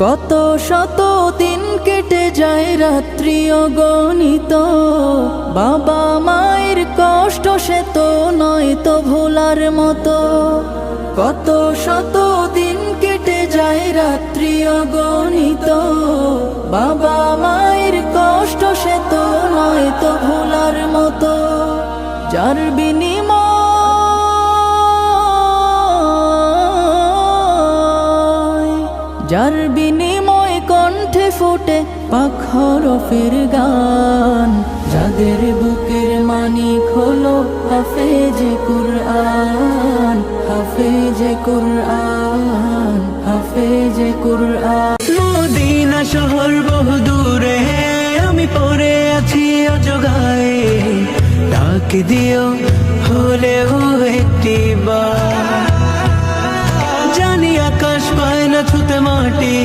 কত শত দিন কেটে যায় রাত্রি অগণিত, বাবা মায়ের কষ্ট সে তো নয় তো ভোলার মতো। কত শত দিন কেটে যায় রাত্রি অগণিত, বাবা মায়ের কষ্ট সে তো নয় তো ভোলার মতো। যার বিনিময় কণ্ঠে ফোটে পাক হরফের গান, যাদের বুকের মানিক হলো হাফেজে কুরআন, হাফেজে কুরআন, হাফেজে কুরআন। মদিনা শহর বহু দূরে, আমি পড়ে আছি অজগায়ে, ডাক দিও হলেও একটিবার। জানি আকাশ পায় না ছুতে মাটি,